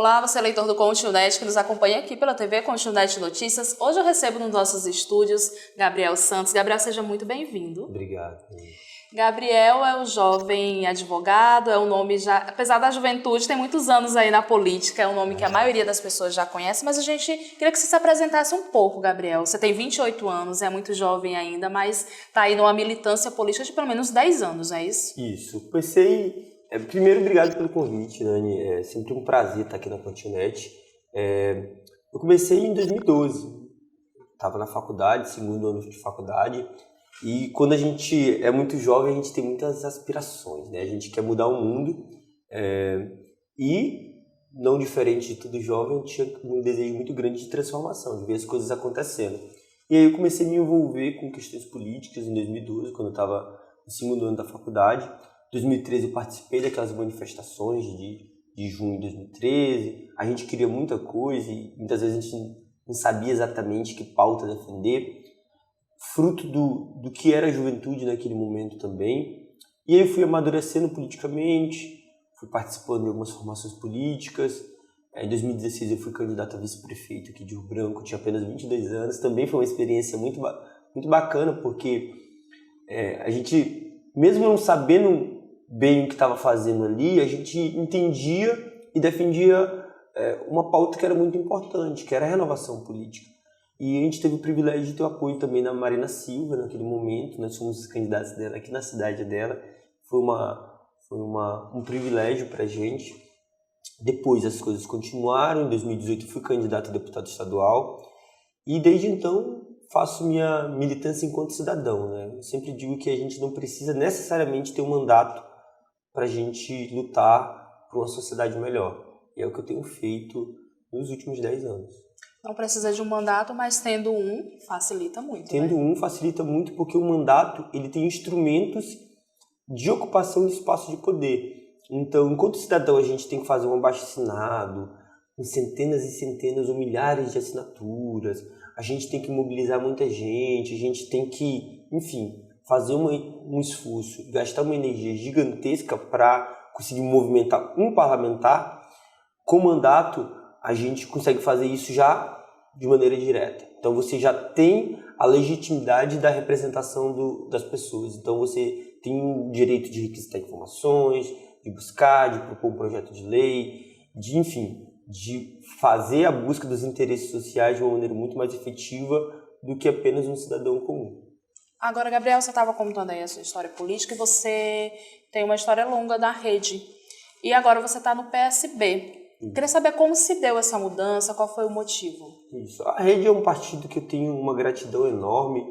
Olá, você é leitor do Continunet que nos acompanha aqui pela TV Continunet Notícias. Hoje eu recebo nos nossos estúdios Gabriel Santos. Gabriel, seja muito bem-vindo. Obrigado. Gabriel é um jovem advogado, é um nome já, apesar da juventude, tem muitos anos aí na política, é um nome que a maioria das pessoas já conhece, mas a gente queria que você se apresentasse um pouco, Gabriel. Você tem 28 anos, é muito jovem ainda, mas está aí numa militância política de pelo menos 10 anos, não é isso? Isso. Primeiro, obrigado pelo convite, Nani. É sempre um prazer estar aqui na Continunet. Eu comecei em 2012. Estava na faculdade, segundo ano de faculdade. E quando a gente é muito jovem, a gente tem muitas aspirações, né? A gente quer mudar o mundo. E, não diferente de todo jovem, eu tinha um desejo muito grande de transformação, de ver as coisas acontecendo. E aí eu comecei a me envolver com questões políticas em 2012, quando eu estava no segundo ano da faculdade. Em 2013 eu participei daquelas manifestações de junho de 2013. A gente queria muita coisa e muitas vezes a gente não sabia exatamente que pauta defender. Fruto do que era a juventude naquele momento também. E aí eu fui amadurecendo politicamente, fui participando de algumas formações políticas. Em 2016 eu fui candidato a vice-prefeito aqui de Rio Branco, tinha apenas 22 anos. Também foi uma experiência muito bacana, porque a gente, mesmo não sabendo bem o que estava fazendo ali, a gente entendia e defendia uma pauta que era muito importante, que era a renovação política. E a gente teve o privilégio de ter o apoio também da Marina Silva naquele momento, nós fomos os candidatos dela aqui na cidade dela, foi um privilégio para a gente. Depois as coisas continuaram, em 2018 eu fui candidato a deputado estadual e desde então faço minha militância enquanto cidadão, né? Eu sempre digo que a gente não precisa necessariamente ter um mandato para a gente lutar por uma sociedade melhor. E é o que eu tenho feito nos últimos 10 anos. Não precisa de um mandato, mas tendo um, facilita muito. Tendo um, facilita muito, porque o mandato ele tem instrumentos de ocupação de espaço de poder. Então, enquanto cidadão, a gente tem que fazer um abaixo-assinado, com centenas e centenas ou milhares de assinaturas, a gente tem que mobilizar muita gente, a gente tem que, enfim, fazer um esforço, gastar uma energia gigantesca para conseguir movimentar um parlamentar. Com mandato, a gente consegue fazer isso já de maneira direta. Então você já tem a legitimidade da representação das pessoas. Então você tem o direito de requisitar informações, de buscar, de propor um projeto de lei, de fazer a busca dos interesses sociais de uma maneira muito mais efetiva do que apenas um cidadão comum. Agora, Gabriel, você estava contando aí a sua história política e você tem uma história longa na Rede. E agora você está no PSB. Queria saber como se deu essa mudança, qual foi o motivo. Isso. A Rede é um partido que eu tenho uma gratidão enorme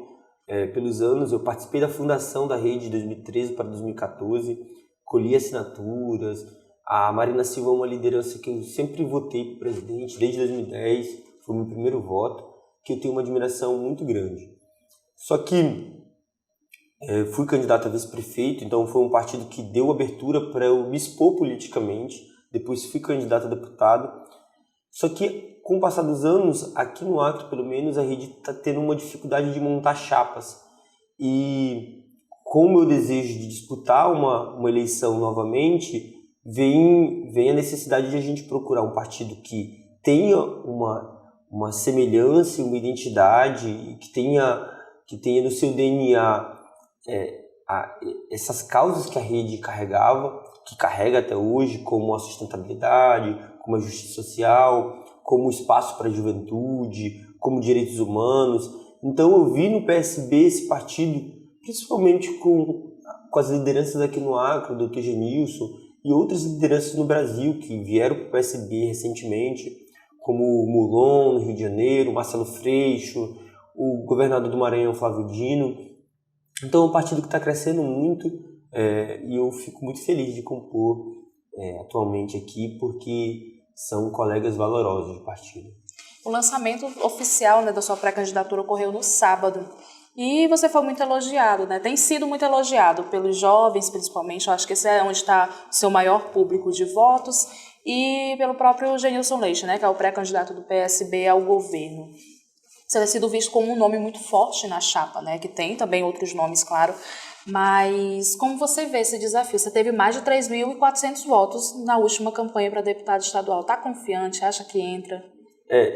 pelos anos. Eu participei da fundação da Rede de 2013 para 2014, colhi assinaturas. A Marina Silva é uma liderança que eu sempre votei para o presidente, desde 2010, foi o meu primeiro voto, que eu tenho uma admiração muito grande. Só que fui candidato a vice-prefeito, então foi um partido que deu abertura para eu me expor politicamente. Depois fui candidato a deputado. Só que, com o passar dos anos, aqui no Acre, pelo menos, a Rede está tendo uma dificuldade de montar chapas. E com o meu desejo de disputar uma eleição novamente, vem a necessidade de a gente procurar um partido que tenha uma semelhança, uma identidade, que tenha no seu DNA essas causas que a Rede carregava, que carrega até hoje, como a sustentabilidade, como a justiça social, como o espaço para a juventude, como direitos humanos. Então eu vi no PSB esse partido, principalmente com as lideranças aqui no Acre, o Dr. Genilson, e outras lideranças no Brasil que vieram para o PSB recentemente, como o Molon, no Rio de Janeiro, Marcelo Freixo, o governador do Maranhão, Flávio Dino. Então é um partido que está crescendo muito e eu fico muito feliz de compor atualmente aqui, porque são colegas valorosos do partido. O lançamento oficial, da sua pré-candidatura ocorreu no sábado e você foi muito elogiado, tem sido muito elogiado pelos jovens, principalmente. Eu acho que esse é onde está o seu maior público de votos, e pelo próprio Genilson Leite, que é o pré-candidato do PSB ao governo. Você tem sido visto como um nome muito forte na chapa, que tem também outros nomes, claro, Mas como você vê esse desafio? Você teve mais de 3.400 votos na última campanha para deputado estadual. Está confiante? Acha que entra?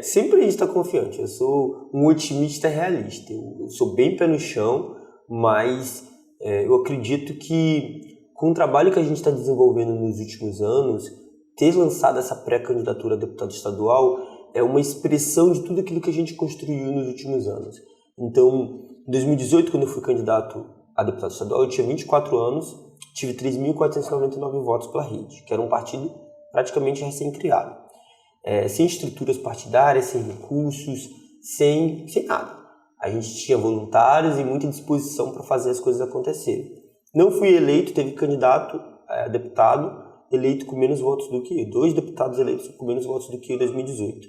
Sempre a gente está confiante. Eu sou um otimista realista. Eu sou bem pé no chão, mas eu acredito que com o trabalho que a gente está desenvolvendo nos últimos anos, ter lançado essa pré-candidatura a deputado estadual é uma expressão de tudo aquilo que a gente construiu nos últimos anos. Então, em 2018, quando eu fui candidato a deputado estadual, eu tinha 24 anos, tive 3.499 votos pela Rede, que era um partido praticamente recém-criado. Sem estruturas partidárias, sem recursos, sem nada. A gente tinha voluntários e muita disposição para fazer as coisas acontecerem. Não fui eleito, teve candidato a deputado eleito com menos votos do que eu. 2 deputados eleitos com menos votos do que eu em 2018.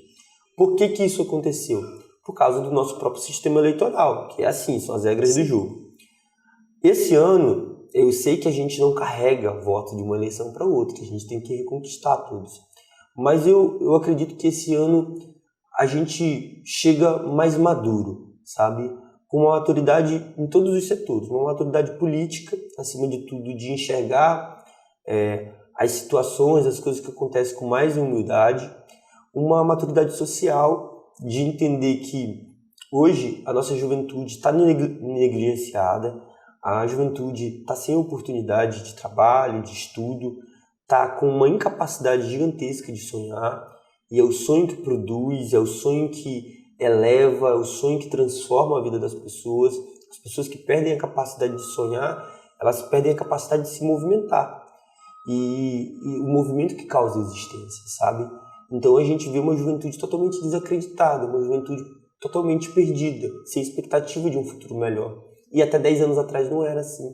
Por que isso aconteceu? Por causa do nosso próprio sistema eleitoral, que é assim, são as regras do jogo. Esse ano, eu sei que a gente não carrega voto de uma eleição para outra, que a gente tem que reconquistar todos. Mas eu acredito que esse ano a gente chega mais maduro, sabe? Com uma maturidade em todos os setores, uma maturidade política, acima de tudo, de enxergar as situações, as coisas que acontecem com mais humildade, uma maturidade social de entender que hoje a nossa juventude está negligenciada, a juventude está sem oportunidade de trabalho, de estudo, está com uma incapacidade gigantesca de sonhar, e é o sonho que produz, é o sonho que eleva, é o sonho que transforma a vida das pessoas. As pessoas que perdem a capacidade de sonhar, elas perdem a capacidade de se movimentar. E o movimento que causa a existência, sabe? Então a gente vê uma juventude totalmente desacreditada, uma juventude totalmente perdida, sem expectativa de um futuro melhor. E até 10 anos atrás não era assim.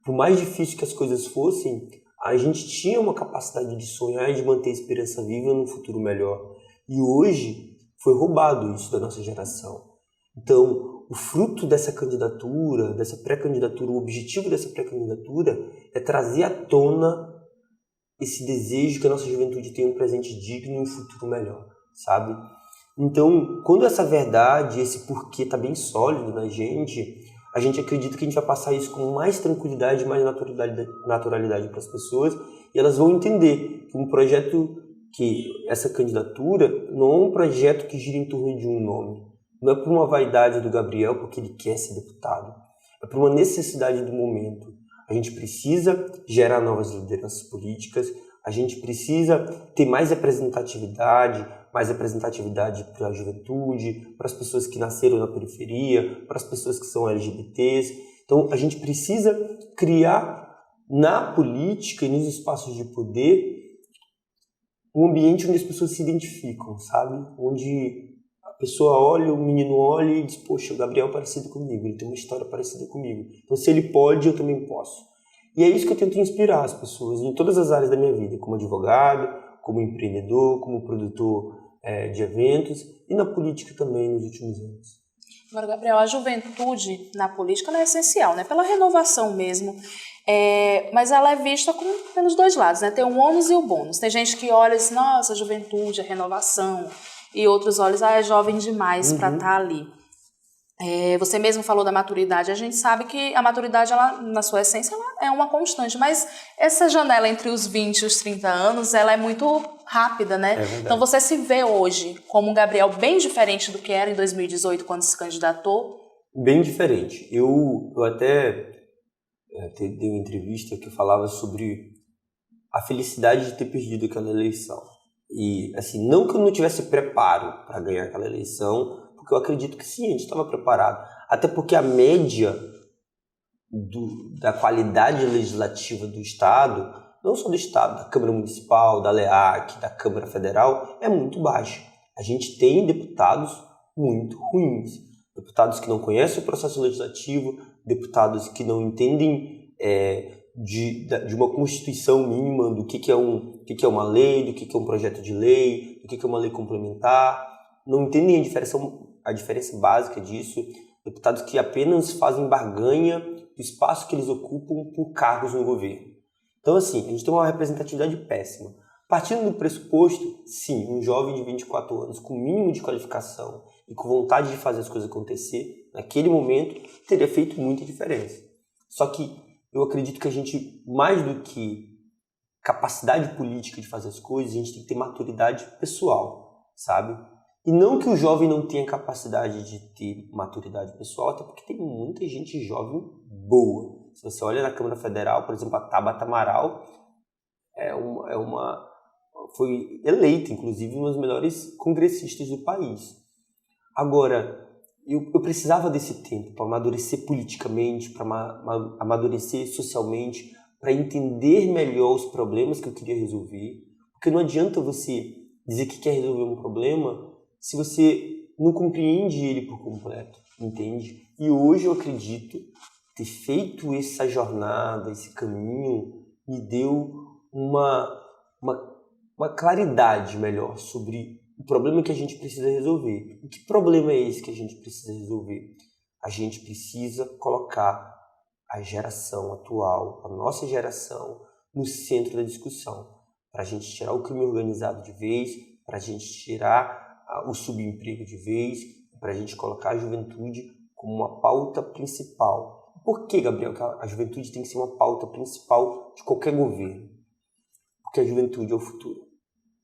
Por mais difícil que as coisas fossem, a gente tinha uma capacidade de sonhar e de manter a esperança viva num futuro melhor. E hoje foi roubado isso da nossa geração. Então, o fruto dessa candidatura, dessa pré-candidatura, o objetivo dessa pré-candidatura é trazer à tona esse desejo que a nossa juventude tenha um presente digno e um futuro melhor, sabe? Então, quando essa verdade, esse porquê está bem sólido na gente, a gente acredita que a gente vai passar isso com mais tranquilidade e mais naturalidade para as pessoas, e elas vão entender que um projeto, que essa candidatura não é um projeto que gira em torno de um nome. Não é por uma vaidade do Gabriel porque ele quer ser deputado. É por uma necessidade do momento. A gente precisa gerar novas lideranças políticas, a gente precisa ter mais representatividade para a juventude, para as pessoas que nasceram na periferia, para as pessoas que são LGBTs. Então, a gente precisa criar na política e nos espaços de poder um ambiente onde as pessoas se identificam, sabe? Onde a pessoa olha, o menino olha e diz, poxa, o Gabriel é parecido comigo, ele tem uma história parecida comigo. Então, se ele pode, eu também posso. E é isso que eu tento inspirar as pessoas em todas as áreas da minha vida, como advogado, como empreendedor, como produtor de eventos e na política também nos últimos anos. Agora, Gabriel, a juventude na política ela é essencial, né? Pela renovação mesmo. Mas ela é vista pelos dois lados, né? Tem o ônus e o bônus. Tem gente que olha assim, nossa, a juventude, a renovação, e outros olhos, é jovem demais para estar ali. Você mesmo falou da maturidade, a gente sabe que a maturidade, ela, na sua essência, ela é uma constante, mas essa janela entre os 20 e os 30 anos, ela é muito rápida, né? Então você se vê hoje como um Gabriel bem diferente do que era em 2018, quando se candidatou? Bem diferente. Eu até dei uma entrevista que falava sobre a felicidade de ter perdido aquela eleição. E, assim, não que eu não tivesse preparo para ganhar aquela eleição, porque eu acredito que sim, a gente estava preparado. Até porque a média da qualidade legislativa do Estado, não só do Estado, da Câmara Municipal, da LEAC, da Câmara Federal, é muito baixa. A gente tem deputados muito ruins. Deputados que não conhecem o processo legislativo, deputados que não entendem de uma constituição mínima do que é uma lei, do que é um projeto de lei, do que é uma lei complementar, não entendem a diferença básica disso, deputados que apenas fazem barganha do espaço que eles ocupam por cargos no governo. Então, assim, a gente tem uma representatividade péssima. Partindo do pressuposto, sim, um jovem de 24 anos com o mínimo de qualificação e com vontade de fazer as coisas acontecer, naquele momento, teria feito muita diferença. Só que eu acredito que a gente, mais do que capacidade política de fazer as coisas, a gente tem que ter maturidade pessoal, sabe? E não que o jovem não tenha capacidade de ter maturidade pessoal, até porque tem muita gente jovem boa. Se você olha na Câmara Federal, por exemplo, a Tabata Amaral foi eleita, inclusive, uma das melhores congressistas do país. Agora, eu precisava desse tempo para amadurecer politicamente, para amadurecer socialmente, para entender melhor os problemas que eu queria resolver. Porque não adianta você dizer que quer resolver um problema se você não compreende ele por completo, entende? E hoje eu acredito ter feito essa jornada, esse caminho, me deu uma claridade melhor sobre o problema que a gente precisa resolver. E que problema é esse que a gente precisa resolver? A gente precisa colocar a geração atual, a nossa geração, no centro da discussão, para a gente tirar o crime organizado de vez, para a gente tirar o subemprego de vez, para a gente colocar a juventude como uma pauta principal. Por que, Gabriel, que a juventude tem que ser uma pauta principal de qualquer governo? Porque a juventude é o futuro.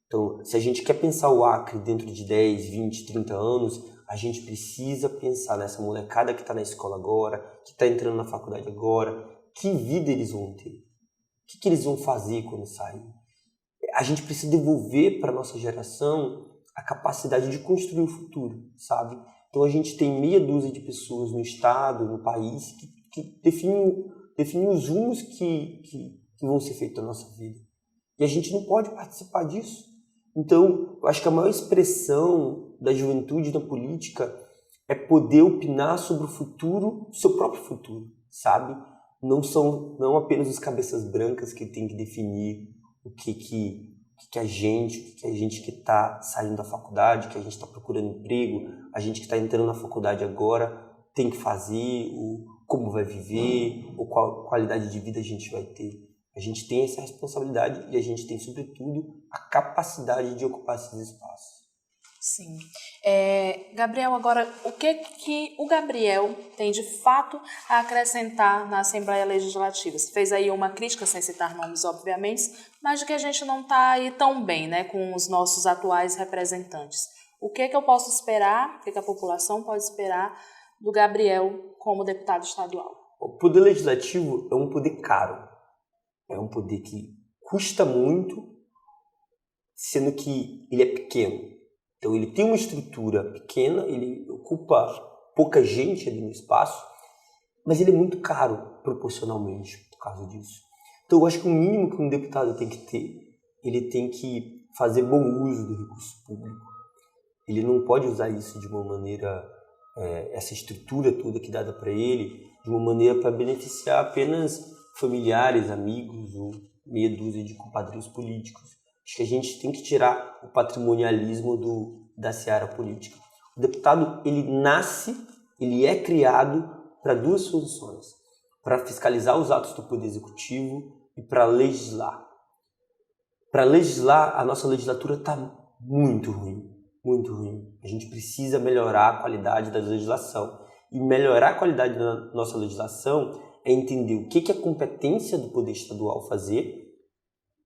Então, se a gente quer pensar o Acre dentro de 10, 20, 30 anos, a gente precisa pensar nessa molecada que está na escola agora, que está entrando na faculdade agora, que vida eles vão ter? O que eles vão fazer quando saírem? A gente precisa devolver para a nossa geração a capacidade de construir o futuro, sabe? Então a gente tem meia dúzia de pessoas no estado, no país, que definem os rumos que vão ser feitos na nossa vida. E a gente não pode participar disso. Então, eu acho que a maior expressão da juventude na política é poder opinar sobre o futuro, seu próprio futuro, sabe? Não apenas os cabeças brancas que tem que definir o que a gente que está saindo da faculdade, que a gente está procurando emprego, a gente que está entrando na faculdade agora tem que fazer, como vai viver, ou qual qualidade de vida a gente vai ter. A gente tem essa responsabilidade e a gente tem, sobretudo, a capacidade de ocupar esses espaços. Sim. Gabriel, agora, o que o Gabriel tem de fato a acrescentar na Assembleia Legislativa? Você fez aí uma crítica, sem citar nomes, obviamente, mas de que a gente não está aí tão bem, né, com os nossos atuais representantes. O que eu posso esperar, o que a população pode esperar do Gabriel como deputado estadual? O poder legislativo é um poder caro. É um poder que custa muito, sendo que ele é pequeno. Então ele tem uma estrutura pequena, ele ocupa pouca gente ali no espaço, mas ele é muito caro proporcionalmente por causa disso. Então eu acho que o mínimo que um deputado tem que ter, ele tem que fazer bom uso do recurso público. Ele não pode usar isso de uma maneira, essa estrutura toda que é dada para ele, de uma maneira para beneficiar apenas familiares, amigos ou meia dúzia de compadrios políticos. Acho que a gente tem que tirar o patrimonialismo da seara política. O deputado, ele é criado para duas funções: para fiscalizar os atos do Poder Executivo e para legislar. Para legislar, a nossa legislatura está muito ruim, muito ruim. A gente precisa melhorar a qualidade da legislação. E melhorar a qualidade da nossa legislação é entender o que é competência do Poder Estadual fazer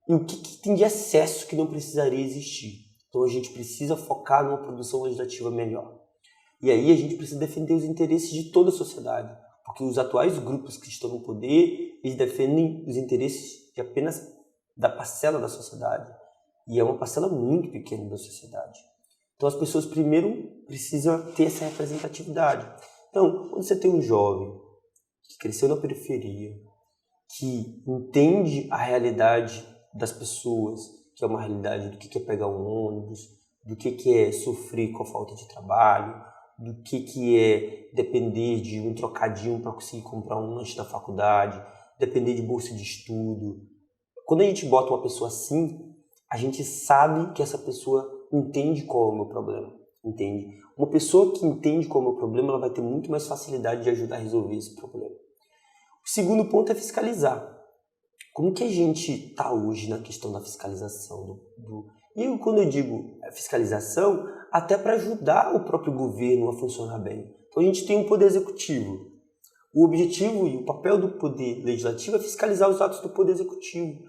e o que tem de excesso que não precisaria existir. Então a gente precisa focar numa produção legislativa melhor. E aí a gente precisa defender os interesses de toda a sociedade, porque os atuais grupos que estão no poder, eles defendem os interesses de apenas da parcela da sociedade. E é uma parcela muito pequena da sociedade. Então as pessoas primeiro precisam ter essa representatividade. Então, quando você tem um jovem que cresceu na periferia, que entende a realidade das pessoas, que é uma realidade do que é pegar um ônibus, do que é sofrer com a falta de trabalho, do que é depender de um trocadinho para conseguir comprar um lanche na faculdade, depender de bolsa de estudo. Quando a gente bota uma pessoa assim, a gente sabe que essa pessoa entende qual é o meu problema, entende? Uma pessoa que entende qual é o meu problema, ela vai ter muito mais facilidade de ajudar a resolver esse problema. O segundo ponto é fiscalizar. Como que a gente está hoje na questão da fiscalização? E quando eu digo fiscalização, até para ajudar o próprio governo a funcionar bem. Então a gente tem um poder executivo. O objetivo e o papel do poder legislativo é fiscalizar os atos do poder executivo.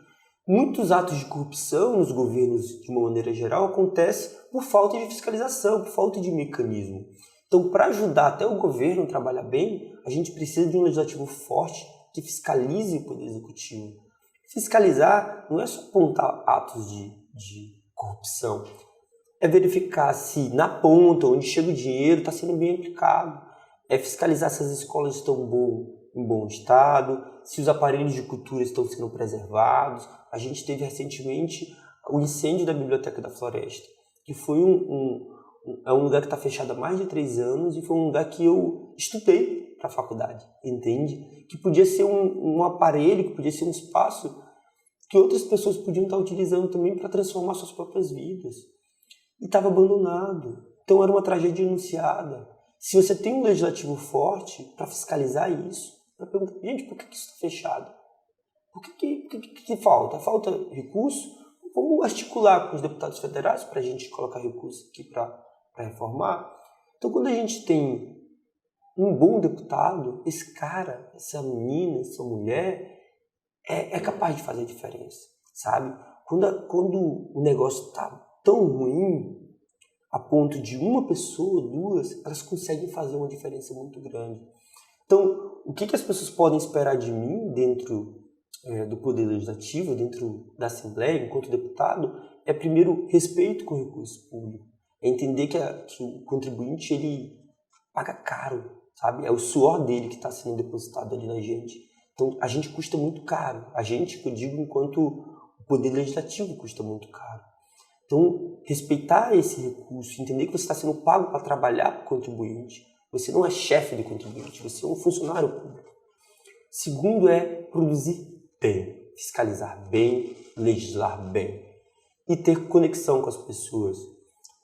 Muitos atos de corrupção nos governos, de uma maneira geral, acontecem por falta de fiscalização, por falta de mecanismo. Então, para ajudar até o governo a trabalhar bem, a gente precisa de um legislativo forte que fiscalize o poder executivo. Fiscalizar não é só apontar atos de corrupção, é verificar se na ponta, onde chega o dinheiro, está sendo bem aplicado. É fiscalizar se as escolas estão em bom estado, se os aparelhos de cultura estão sendo preservados. A gente teve recentemente o incêndio da Biblioteca da Floresta, que foi é um lugar que está fechado há mais de 3 anos e foi um lugar que eu estudei para a faculdade, entende? Que podia ser um aparelho, que podia ser um espaço que outras pessoas podiam estar utilizando também para transformar suas próprias vidas. E estava abandonado. Então era uma tragédia anunciada. Se você tem um legislativo forte para fiscalizar isso, para perguntar, gente, por que isso está fechado? Por que falta? Falta recurso? Vamos articular com os deputados federais para a gente colocar recurso aqui para reformar. Então, quando a gente tem um bom deputado, esse cara, essa menina, essa mulher, é capaz de fazer a diferença, sabe? Quando o negócio está tão ruim, a ponto de uma pessoa, 2, elas conseguem fazer uma diferença muito grande. Então, o que as pessoas podem esperar de mim dentro do Poder Legislativo, dentro da Assembleia, enquanto deputado, é primeiro respeito com o recurso público. É entender que o contribuinte ele paga caro, sabe? É o suor dele que está sendo depositado ali na gente. Então, a gente custa muito caro. A gente, que eu digo, enquanto o Poder Legislativo custa muito caro. Então, respeitar esse recurso, entender que você está sendo pago para trabalhar para o contribuinte. Você não é chefe do contribuinte, você é um funcionário público. Segundo é produzir bem, fiscalizar bem, legislar bem e ter conexão com as pessoas.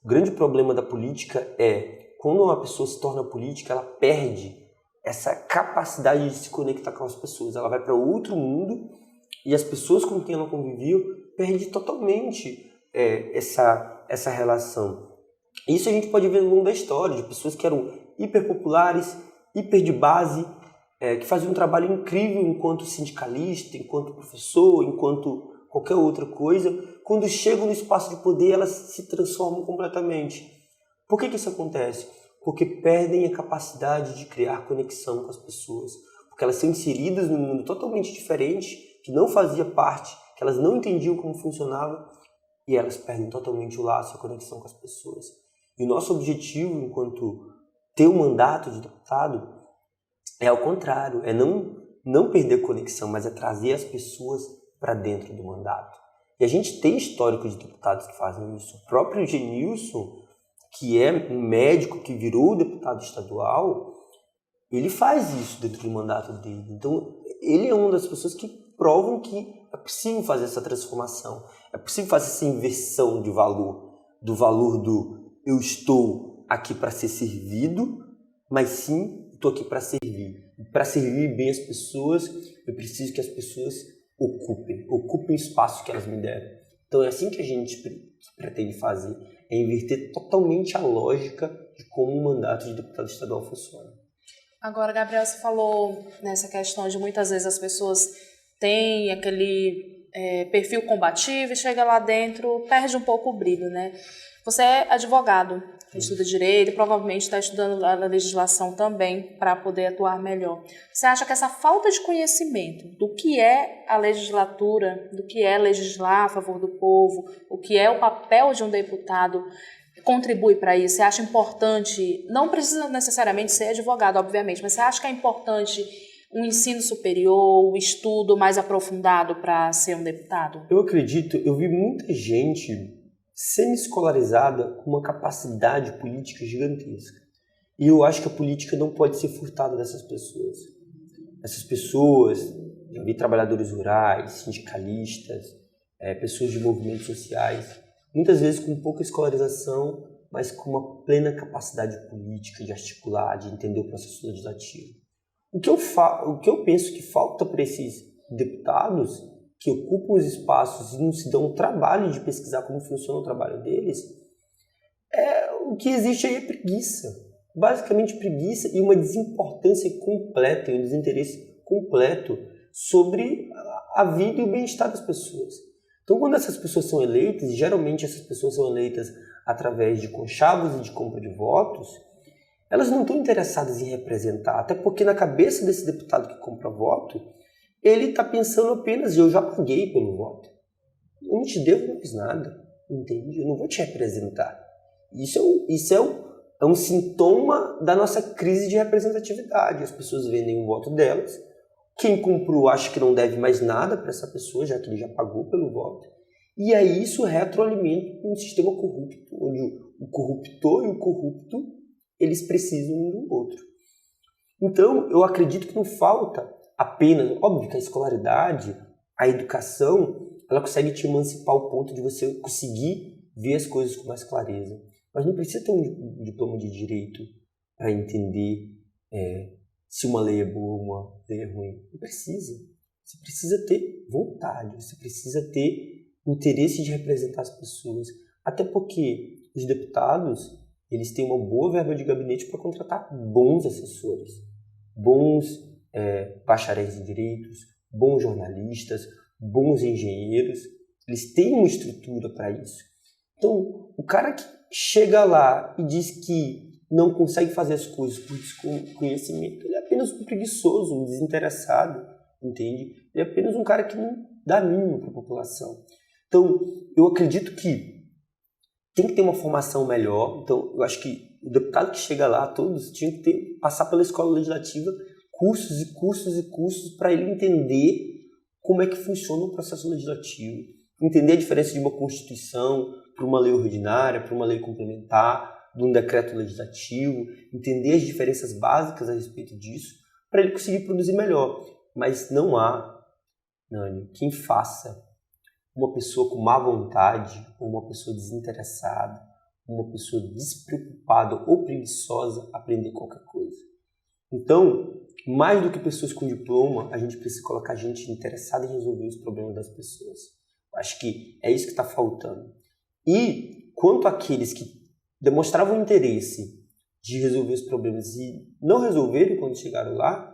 O grande problema da política é, quando uma pessoa se torna política, ela perde essa capacidade de se conectar com as pessoas. Ela vai para outro mundo e as pessoas com quem ela conviveu perdem totalmente essa relação. Isso a gente pode ver ao longo da história, de pessoas que eram hiperpopulares, hiper de base, que faziam um trabalho incrível enquanto sindicalista, enquanto professor, enquanto qualquer outra coisa. Quando chegam no espaço de poder, elas se transformam completamente. Por que isso acontece? Porque perdem a capacidade de criar conexão com as pessoas. Porque elas são inseridas num mundo totalmente diferente, que não fazia parte, que elas não entendiam como funcionava, e elas perdem totalmente o laço, a conexão com as pessoas. E o nosso objetivo, enquanto ter um mandato de deputado, é ao contrário, é não perder conexão, mas é trazer as pessoas para dentro do mandato. E a gente tem histórico de deputados que fazem isso. O próprio Genilson, que é um médico que virou deputado estadual, ele faz isso dentro do mandato dele. Então, ele é uma das pessoas que provam que é possível fazer essa transformação, é possível fazer essa inversão de valor, do valor do eu estou aqui para ser servido, mas sim, estou aqui para servir. E para servir bem as pessoas, eu preciso que as pessoas ocupem o espaço que elas me deram. Então é assim que a gente pretende fazer, é inverter totalmente a lógica de como o mandato de deputado estadual funciona. Agora, Gabriel, você falou nessa questão de muitas vezes as pessoas têm aquele perfil combativo e chega lá dentro, perde um pouco o brilho, né? Você é advogado, estuda direito e provavelmente está estudando a legislação também para poder atuar melhor. Você acha que essa falta de conhecimento do que é a legislatura, do que é legislar a favor do povo, o que é o papel de um deputado, contribui para isso? Você acha importante, não precisa necessariamente ser advogado, obviamente, mas você acha que é importante um ensino superior, um estudo mais aprofundado para ser um deputado? Eu acredito, eu vi muita gente semi-escolarizada com uma capacidade política gigantesca. E eu acho que a política não pode ser furtada dessas pessoas. Essas pessoas, eu vi trabalhadores rurais, sindicalistas, pessoas de movimentos sociais, muitas vezes com pouca escolarização, mas com uma plena capacidade política de articular, de entender o processo legislativo. O que eu penso que falta para esses deputados que ocupam os espaços e não se dão o trabalho de pesquisar como funciona o trabalho deles, o que existe aí é preguiça. basicamente preguiça e uma desimportância completa, um desinteresse completo sobre a vida e o bem-estar das pessoas. Então, quando essas pessoas são eleitas, e geralmente essas pessoas são eleitas através de conchavos e de compra de votos, elas não estão interessadas em representar, até porque na cabeça desse deputado que compra voto, ele está pensando apenas, eu já paguei pelo voto. Eu não te devo mais nada, entende? Eu não vou te representar. Isso é um sintoma da nossa crise de representatividade. As pessoas vendem o voto delas. Quem comprou acha que não deve mais nada para essa pessoa, já que ele já pagou pelo voto. E aí isso retroalimenta um sistema corrupto, onde o corruptor e o corrupto, eles precisam um do outro. Então, eu acredito que não falta apenas, óbvio que a escolaridade, a educação, ela consegue te emancipar ao ponto de você conseguir ver as coisas com mais clareza. Mas não precisa ter um diploma de direito para entender se uma lei é boa ou uma lei é ruim. Não precisa. Você precisa ter vontade, você precisa ter interesse de representar as pessoas. Até porque os deputados, eles têm uma boa verba de gabinete para contratar bons assessores, bons bacharéis em direitos, bons jornalistas, bons engenheiros. Eles têm uma estrutura para isso. Então, o cara que chega lá e diz que não consegue fazer as coisas por desconhecimento, ele é apenas um preguiçoso, um desinteressado, entende? Ele é apenas um cara que não dá mínimo para a população. Então, eu acredito que tem que ter uma formação melhor. Então, eu acho que o deputado que chega lá, todos tinham que passar pela escola legislativa, cursos e cursos e cursos para ele entender como é que funciona o processo legislativo, entender a diferença de uma Constituição para uma lei ordinária, para uma lei complementar, de um decreto legislativo, entender as diferenças básicas a respeito disso, para ele conseguir produzir melhor. Mas não há, Nani, quem faça uma pessoa com má vontade, ou uma pessoa desinteressada, uma pessoa despreocupada ou preguiçosa aprender qualquer coisa. Então, mais do que pessoas com diploma, a gente precisa colocar gente interessada em resolver os problemas das pessoas. Eu acho que é isso que está faltando. E quanto àqueles que demonstravam interesse de resolver os problemas e não resolveram quando chegaram lá,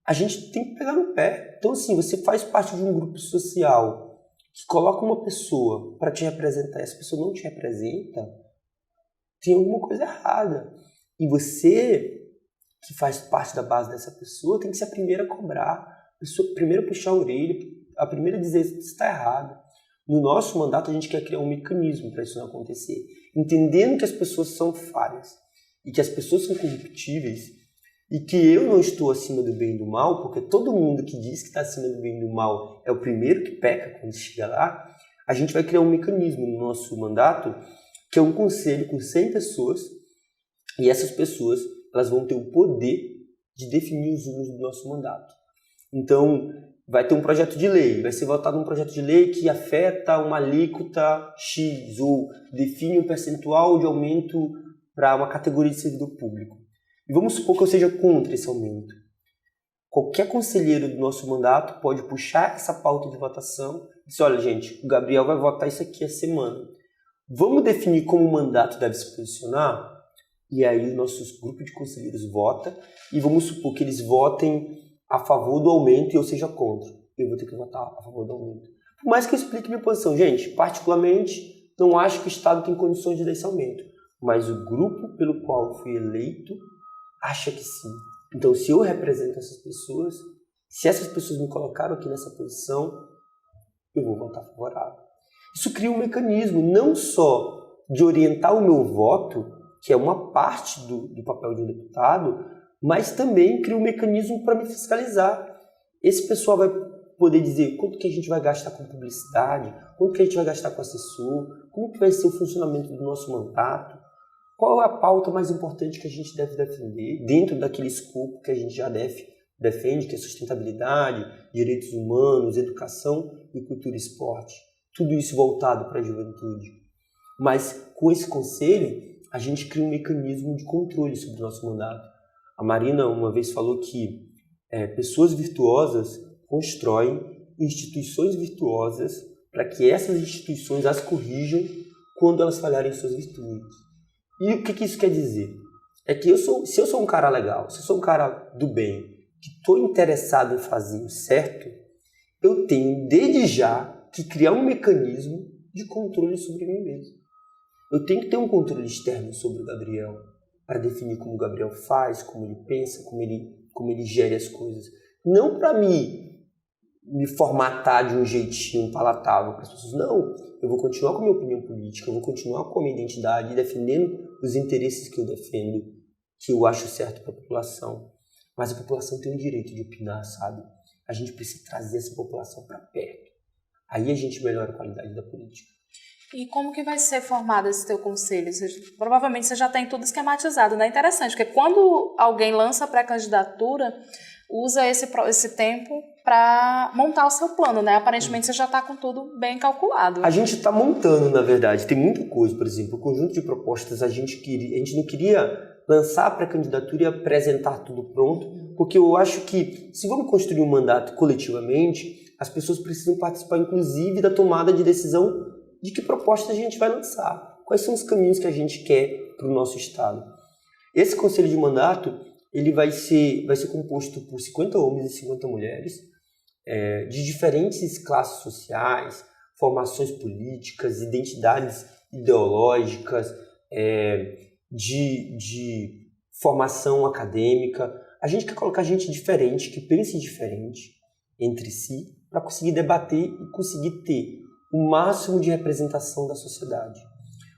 a gente tem que pegar no pé. Então, assim, você faz parte de um grupo social que coloca uma pessoa para te representar e essa pessoa não te representa, tem alguma coisa errada. E você, que faz parte da base dessa pessoa, tem que ser a primeira a cobrar, a primeira a puxar a orelha, a primeira a dizer que está errado. No nosso mandato, a gente quer criar um mecanismo para isso não acontecer, entendendo que as pessoas são falhas e que as pessoas são corruptíveis e que eu não estou acima do bem e do mal, porque todo mundo que diz que está acima do bem e do mal é o primeiro que peca quando chega lá. A gente vai criar um mecanismo no nosso mandato, que é um conselho com 100 pessoas, e essas pessoas elas vão ter o poder de definir os rumos do nosso mandato. Então, vai ter um projeto de lei, vai ser votado um projeto de lei que afeta uma alíquota X, ou define um percentual de aumento para uma categoria de servidor público. E vamos supor que eu seja contra esse aumento. Qualquer conselheiro do nosso mandato pode puxar essa pauta de votação e dizer, olha gente, o Gabriel vai votar isso aqui a semana. Vamos definir como o mandato deve se posicionar? E aí o nosso grupo de conselheiros vota e vamos supor que eles votem a favor do aumento e eu seja contra. Eu vou ter que votar a favor do aumento. Por mais que eu explique minha posição, gente, particularmente não acho que o Estado tem condições de dar esse aumento, mas o grupo pelo qual eu fui eleito acha que sim. Então, se eu represento essas pessoas, se essas pessoas me colocaram aqui nessa posição, eu vou votar favorável. Isso cria um mecanismo não só de orientar o meu voto, que é uma parte do papel de um deputado, mas também cria um mecanismo para me fiscalizar. Esse pessoal vai poder dizer quanto que a gente vai gastar com publicidade, quanto que a gente vai gastar com assessor, como que vai ser o funcionamento do nosso mandato, qual é a pauta mais importante que a gente deve defender dentro daquele escopo que a gente já defende, que é sustentabilidade, direitos humanos, educação e cultura e esporte. Tudo isso voltado para a juventude. Mas com esse conselho, a gente cria um mecanismo de controle sobre o nosso mandato. A Marina uma vez falou que pessoas virtuosas constroem instituições virtuosas para que essas instituições as corrijam quando elas falharem em suas virtudes. E o que isso quer dizer? é que se eu sou um cara legal, se eu sou um cara do bem, que estou interessado em fazer o certo, eu tenho, desde já, que criar um mecanismo de controle sobre mim mesmo. Eu tenho que ter um controle externo sobre o Gabriel, para definir como o Gabriel faz, como ele pensa, como ele gere as coisas. Não para me formatar de um jeitinho palatável para as pessoas. Não, eu vou continuar com a minha opinião política, eu vou continuar com a minha identidade, defendendo os interesses que eu defendo, que eu acho certo para a população. Mas a população tem o direito de opinar, sabe? A gente precisa trazer essa população para perto. Aí a gente melhora a qualidade da política. E como que vai ser formado esse teu conselho? Provavelmente você já tem tudo esquematizado, né? Interessante, porque quando alguém lança a pré-candidatura, usa esse tempo para montar o seu plano, né? Aparentemente você já está com tudo bem calculado. A gente está montando, na verdade. Tem muita coisa, por exemplo, o conjunto de propostas a gente não queria lançar a pré-candidatura e apresentar tudo pronto, porque eu acho que se vamos construir um mandato coletivamente, as pessoas precisam participar, inclusive, da tomada de decisão de que proposta a gente vai lançar, quais são os caminhos que a gente quer para o nosso Estado. Esse conselho de mandato ele vai ser composto por 50 homens e 50 mulheres, de diferentes classes sociais, formações políticas, identidades ideológicas, de formação acadêmica. A gente quer colocar gente diferente, que pense diferente entre si, para conseguir debater e conseguir ter o máximo de representação da sociedade.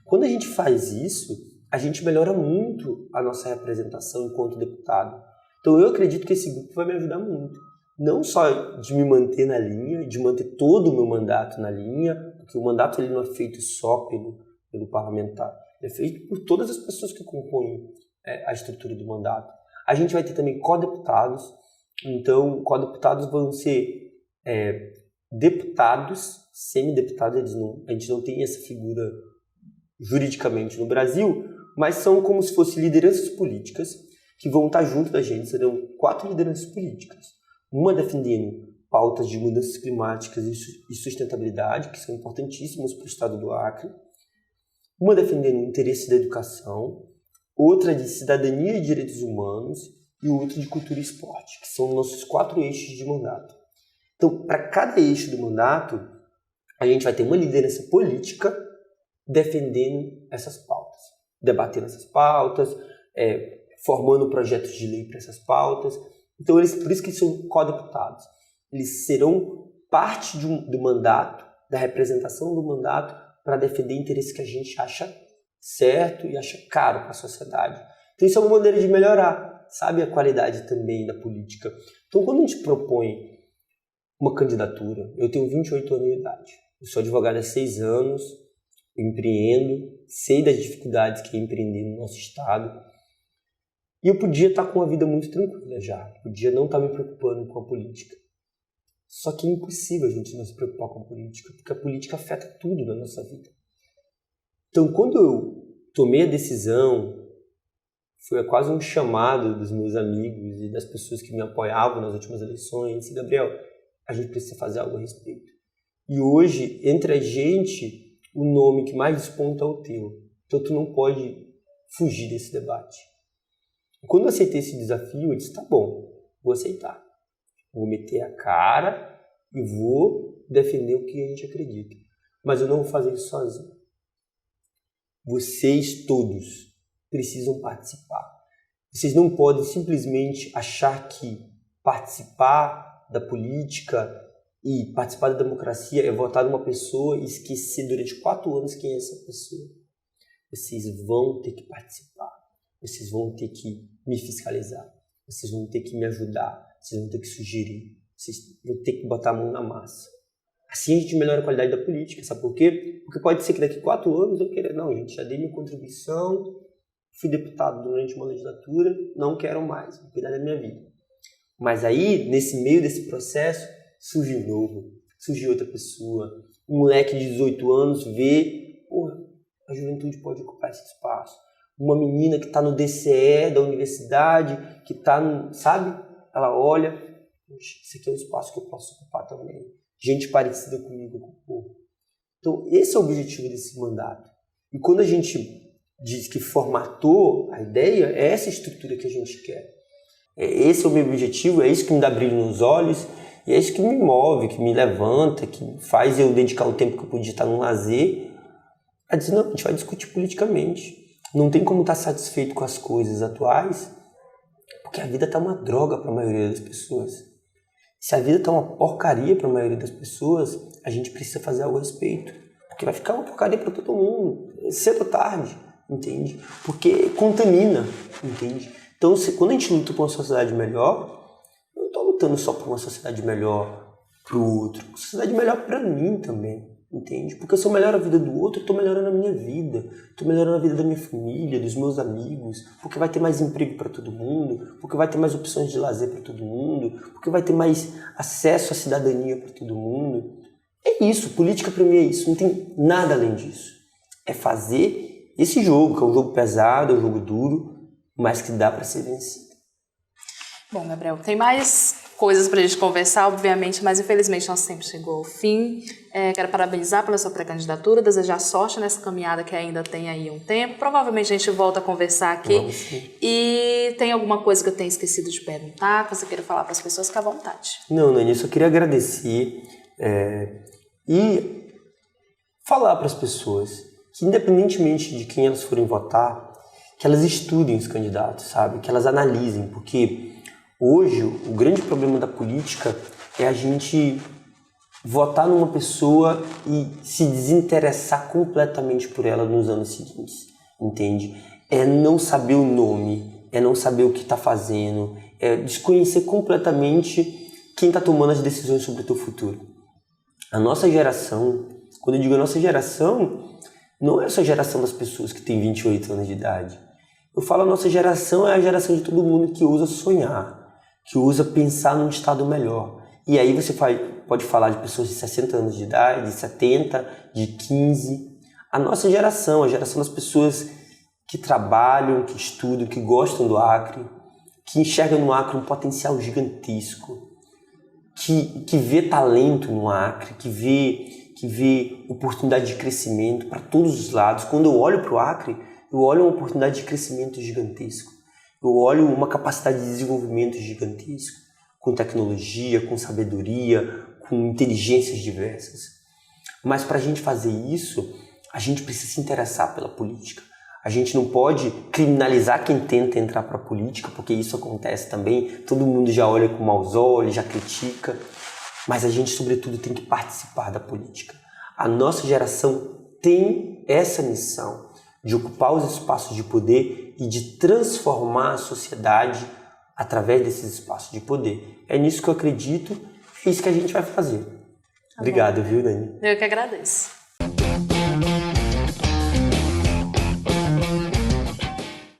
Quando a gente faz isso, a gente melhora muito a nossa representação enquanto deputado. Então eu acredito que esse grupo vai me ajudar muito. Não só de me manter na linha, de manter todo o meu mandato na linha, porque o mandato ele não é feito só pelo parlamentar, ele é feito por todas as pessoas que compõem a estrutura do mandato. A gente vai ter também co-deputados, então co-deputados vão ser deputados, semideputados, a gente não tem essa figura juridicamente no Brasil, mas são como se fossem lideranças políticas que vão estar junto da gente. Serão 4 lideranças políticas. Uma defendendo pautas de mudanças climáticas e sustentabilidade, que são importantíssimas para o estado do Acre. Uma defendendo o interesse da educação. Outra de cidadania e direitos humanos. E outra de cultura e esporte, que são nossos 4 eixos de mandato. Então, para cada eixo do mandato, a gente vai ter uma liderança política defendendo essas pautas, debatendo essas pautas, formando projetos de lei para essas pautas. Então, por isso que eles são co-deputados. Eles serão parte do mandato, da representação do mandato, para defender interesses que a gente acha certo e acha caro para a sociedade. Então, isso é uma maneira de melhorar, sabe, a qualidade também da política. Então, quando a gente propõe uma candidatura, eu tenho 28 anos de idade, eu sou advogado há 6 anos, eu empreendo, sei das dificuldades que é empreender no nosso estado, e eu podia estar com uma vida muito tranquila já, podia não estar me preocupando com a política. Só que é impossível a gente não se preocupar com a política, porque a política afeta tudo na nossa vida. Então, quando eu tomei a decisão, foi quase um chamado dos meus amigos e das pessoas que me apoiavam nas últimas eleições, disse, Gabriel, a gente precisa fazer algo a respeito. E hoje, entre a gente, o nome que mais desponta é o teu. Então, tu não pode fugir desse debate. Quando eu aceitei esse desafio, eu disse, tá bom, vou aceitar. Vou meter a cara e vou defender o que a gente acredita. Mas eu não vou fazer isso sozinho. Vocês todos precisam participar. Vocês não podem simplesmente achar que participar da política e participar da democracia é votar numa pessoa e esquecer durante 4 anos quem é essa pessoa. Vocês vão ter que participar. Vocês vão ter que me fiscalizar. Vocês vão ter que me ajudar. Vocês vão ter que sugerir. Vocês vão ter que botar a mão na massa. Assim a gente melhora a qualidade da política. Sabe por quê? Porque pode ser que daqui 4 anos eu queira... Não, gente, já dei minha contribuição, fui deputado durante uma legislatura, não quero mais, vou cuidar da minha vida. Mas aí, nesse meio desse processo, surge um novo, surge outra pessoa. Um moleque de 18 anos vê, porra, a juventude pode ocupar esse espaço. Uma menina que está no DCE da universidade, que está, sabe? Ela olha, esse aqui é um espaço que eu posso ocupar também. Gente parecida comigo ocupou. Então, esse é o objetivo desse mandato. E quando a gente que formatou a ideia, é essa estrutura que a gente quer. Esse é o meu objetivo, é isso que me dá brilho nos olhos, e é isso que me move, que me levanta, que faz eu dedicar o tempo que eu podia estar no lazer a dizer, não, a gente vai discutir politicamente. Não tem como estar satisfeito com as coisas atuais, porque a vida está uma droga para a maioria das pessoas. Se a vida está uma porcaria para a maioria das pessoas, a gente precisa fazer algo a respeito. Porque vai ficar uma porcaria para todo mundo, cedo ou tarde, entende? Porque contamina, entende? Então, quando a gente luta por uma sociedade melhor, eu não estou lutando só por uma sociedade melhor para o outro, uma sociedade melhor para mim também, entende? Porque se eu melhoro a vida do outro, eu estou melhorando a minha vida, estou melhorando a vida da minha família, dos meus amigos, porque vai ter mais emprego para todo mundo, porque vai ter mais opções de lazer para todo mundo, porque vai ter mais acesso à cidadania para todo mundo. É isso, política para mim é isso, não tem nada além disso. É fazer esse jogo, que é um jogo pesado, é um jogo duro, mas que dá para ser vencido. Bom, Gabriel, tem mais coisas para a gente conversar, obviamente, mas infelizmente nosso tempo chegou ao fim. Quero parabenizar pela sua pré-candidatura, desejar sorte nessa caminhada que ainda tem aí um tempo. Provavelmente a gente volta a conversar aqui. E tem alguma coisa que eu tenha esquecido de perguntar, que você queira falar para as pessoas, fica à vontade. Não, Nani, eu só queria agradecer e falar para as pessoas que, independentemente de quem elas forem votar, que elas estudem os candidatos, sabe? Que elas analisem, porque hoje o grande problema da política é a gente votar numa pessoa e se desinteressar completamente por ela nos anos seguintes, entende? É não saber o nome, é não saber o que está fazendo, é desconhecer completamente quem está tomando as decisões sobre o teu futuro. A nossa geração, quando eu digo a nossa geração, não é só a geração das pessoas que têm 28 anos de idade. Eu falo a nossa geração é a geração de todo mundo que ousa sonhar, que ousa pensar num estado melhor. E aí você pode falar de pessoas de 60 anos de idade, de 70, de 15. A nossa geração, a geração das pessoas que trabalham, que estudam, que gostam do Acre, que enxergam no Acre um potencial gigantesco, que vê talento no Acre, que vê oportunidade de crescimento para todos os lados. Quando eu olho para o Acre, eu olho uma oportunidade de crescimento gigantesco. Eu olho uma capacidade de desenvolvimento gigantesco, com tecnologia, com sabedoria, com inteligências diversas. Mas para a gente fazer isso, a gente precisa se interessar pela política. A gente não pode criminalizar quem tenta entrar para a política, porque isso acontece também. Todo mundo já olha com maus olhos, já critica. Mas a gente, sobretudo, tem que participar da política. A nossa geração tem essa missão de ocupar os espaços de poder e de transformar a sociedade através desses espaços de poder. É nisso que eu acredito, é isso que a gente vai fazer. Obrigado, viu, Dani? Eu que agradeço.